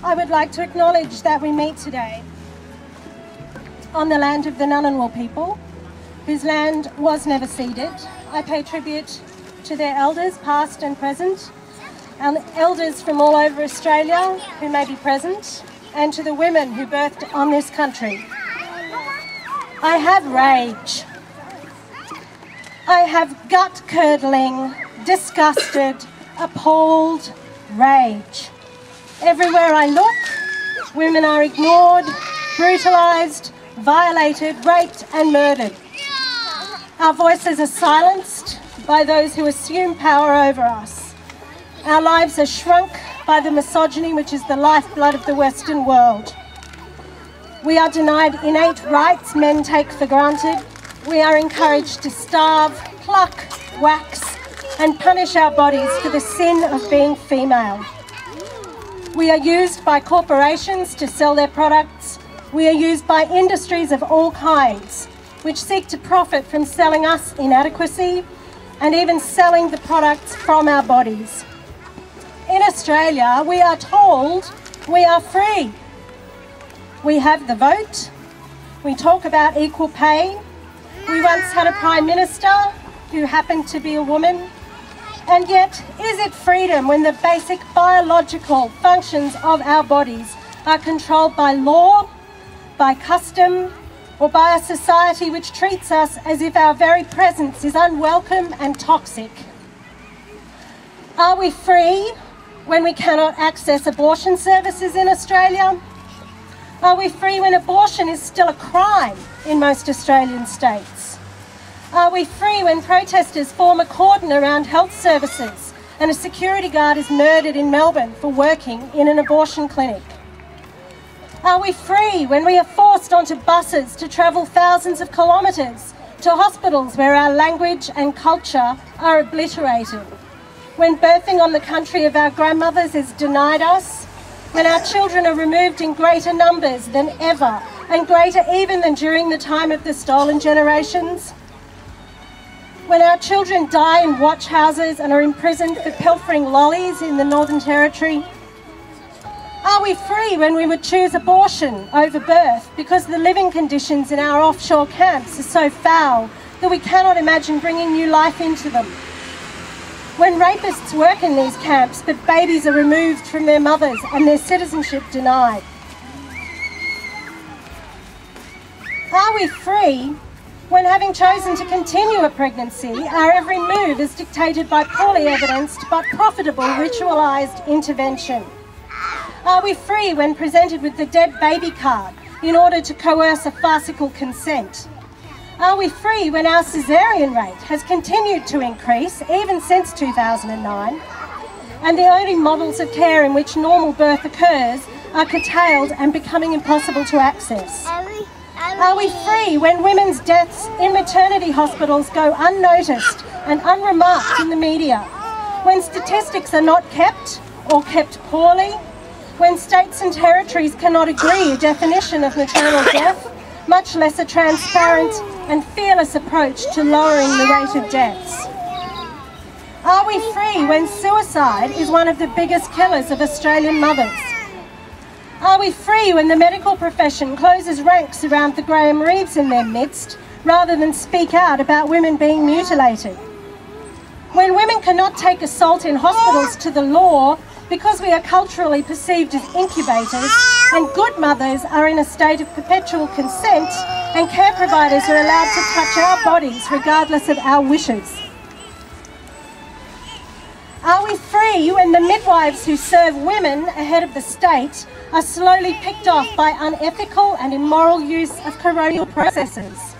I would like to acknowledge that we meet today on the land of the Ngunnawal people, whose land was never ceded. I pay tribute to their elders, past and present, and elders from all over Australia who may be present, and to the women who birthed on this country. I have rage. I have gut-curdling, disgusted, appalled rage. Everywhere I look, women are ignored, brutalised, violated, raped and murdered. Our voices are silenced by those who assume power over us. Our lives are shrunk by the misogyny which is the lifeblood of the Western world. We are denied innate rights men take for granted. We are encouraged to starve, pluck, wax and punish our bodies for the sin of being female. We are used by corporations to sell their products. We are used by industries of all kinds, which seek to profit from selling us inadequacy and even selling the products from our bodies. In Australia, we are told we are free. We have the vote. We talk about equal pay. We once had a Prime Minister who happened to be a woman. And yet, is it freedom when the basic biological functions of our bodies are controlled by law, by custom, or by a society which treats us as if our very presence is unwelcome and toxic? Are we free when we cannot access abortion services in Australia? Are we free when abortion is still a crime in most Australian states? Are we free when protesters form a cordon around health services and a security guard is murdered in Melbourne for working in an abortion clinic? Are we free when we are forced onto buses to travel thousands of kilometres to hospitals where our language and culture are obliterated? When birthing on the country of our grandmothers is denied us? When our children are removed in greater numbers than ever, and greater even than during the time of the stolen generations? When our children die in watch houses and are imprisoned for pilfering lollies in the Northern Territory? Are we free when we would choose abortion over birth because the living conditions in our offshore camps are so foul that we cannot imagine bringing new life into them? When rapists work in these camps, but babies are removed from their mothers and their citizenship denied? Are we free when, having chosen to continue a pregnancy, our every move is dictated by poorly evidenced but profitable ritualised intervention? Are we free when presented with the dead baby card in order to coerce a farcical consent? Are we free when our caesarean rate has continued to increase even since 2009 and the only models of care in which normal birth occurs are curtailed and becoming impossible to access? Are we free when women's deaths in maternity hospitals go unnoticed and unremarked in the media? When statistics are not kept or kept poorly? When states and territories cannot agree a definition of maternal death, much less a transparent and fearless approach to lowering the rate of deaths? Are we free when suicide is one of the biggest killers of Australian mothers? Are we free when the medical profession closes ranks around the Graham Reeves in their midst rather than speak out about women being mutilated? When women cannot take assault in hospitals to the law because we are culturally perceived as incubators, and good mothers are in a state of perpetual consent, and care providers are allowed to touch our bodies regardless of our wishes? Are we free when the midwives who serve women ahead of the state are slowly picked off by unethical and immoral use of coronial processes?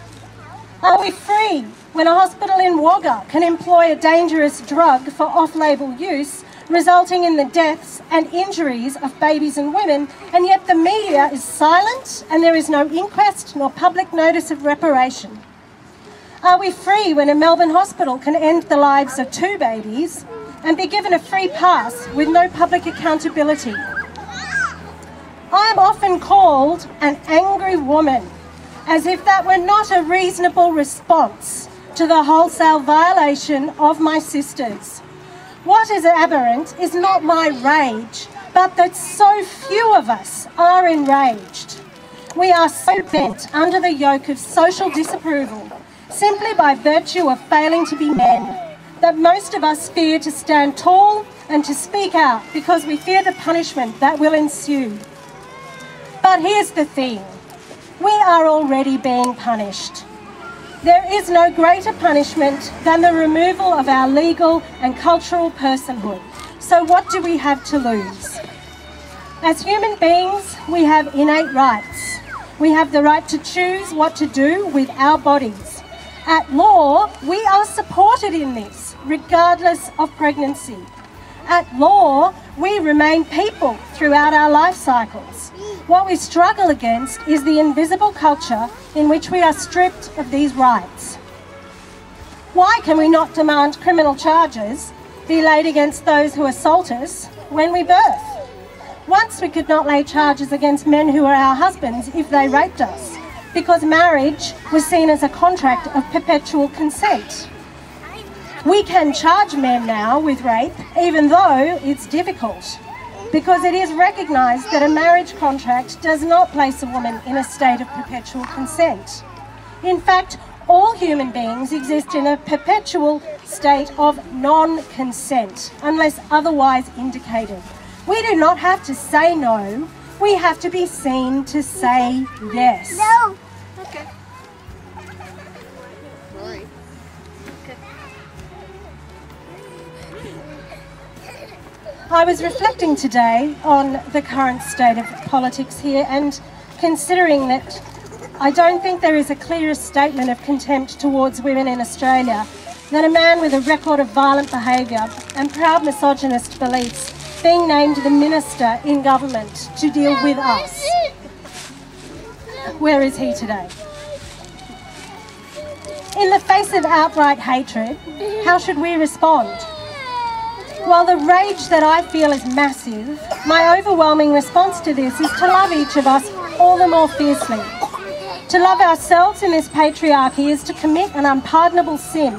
Are we free when a hospital in Wagga can employ a dangerous drug for off-label use, resulting in the deaths and injuries of babies and women, and yet the media is silent and there is no inquest nor public notice of reparation? Are we free when a Melbourne hospital can end the lives of 2 babies and be given a free pass with no public accountability? I am often called an angry woman, as if that were not a reasonable response to the wholesale violation of my sisters. What is aberrant is not my rage, but that so few of us are enraged. We are so bent under the yoke of social disapproval, simply by virtue of failing to be men, that most of us fear to stand tall and to speak out because we fear the punishment that will ensue. But here's the thing, we are already being punished. There is no greater punishment than the removal of our legal and cultural personhood. So what do we have to lose? As human beings, we have innate rights. We have the right to choose what to do with our bodies. At law, we are supported in this, regardless of pregnancy. At law, we remain people throughout our life cycles. What we struggle against is the invisible culture in which we are stripped of these rights. Why can we not demand criminal charges be laid against those who assault us when we birth? Once we could not lay charges against men who were our husbands if they raped us, because marriage was seen as a contract of perpetual consent. We can charge men now with rape, even though it's difficult, because it is recognised that a marriage contract does not place a woman in a state of perpetual consent. In fact, all human beings exist in a perpetual state of non-consent, unless otherwise indicated. We do not have to say no, we have to be seen to say yes. No! Okay. Sorry. Okay. I was reflecting today on the current state of politics here and considering that I don't think there is a clearer statement of contempt towards women in Australia than a man with a record of violent behaviour and proud misogynist beliefs being named the minister in government to deal with us. Where is he today? In the face of outright hatred, how should we respond? While the rage that I feel is massive, my overwhelming response to this is to love each of us all the more fiercely. To love ourselves in this patriarchy is to commit an unpardonable sin.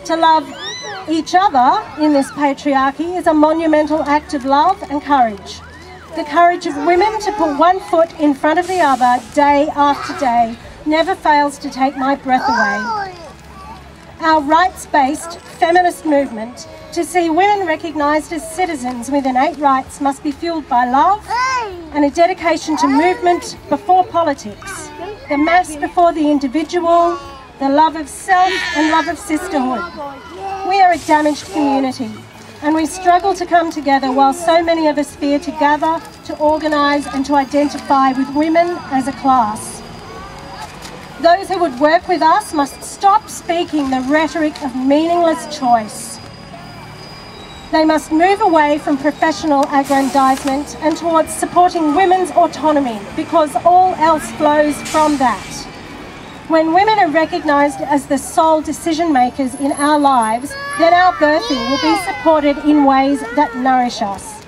To love each other in this patriarchy is a monumental act of love and courage. The courage of women to put one foot in front of the other day after day never fails to take my breath away. Our rights-based feminist movement to see women recognised as citizens with innate rights must be fuelled by love and a dedication to movement before politics, the mass before the individual, the love of self and love of sisterhood. We are a damaged community and we struggle to come together while so many of us fear to gather, to organise and to identify with women as a class. Those who would work with us must stop speaking the rhetoric of meaningless choice. They must move away from professional aggrandisement and towards supporting women's autonomy, because all else flows from that. When women are recognised as the sole decision makers in our lives, then our birthing will be supported in ways that nourish us.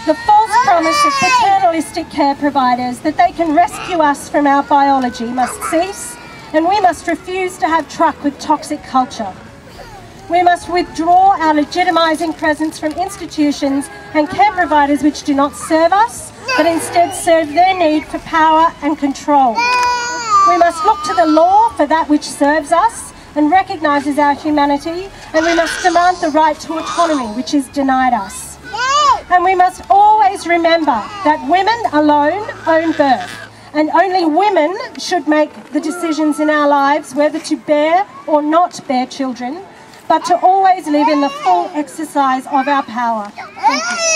The false promise of paternalistic care providers that they can rescue us from our biology must cease, and we must refuse to have truck with toxic culture. We must withdraw our legitimising presence from institutions and care providers which do not serve us, but instead serve their need for power and control. We must look to the law for that which serves us and recognises our humanity, and we must demand the right to autonomy which is denied us. And we must always remember that women alone own birth, and only women should make the decisions in our lives whether to bear or not bear children, but to always live in the full exercise of our power. Thank you.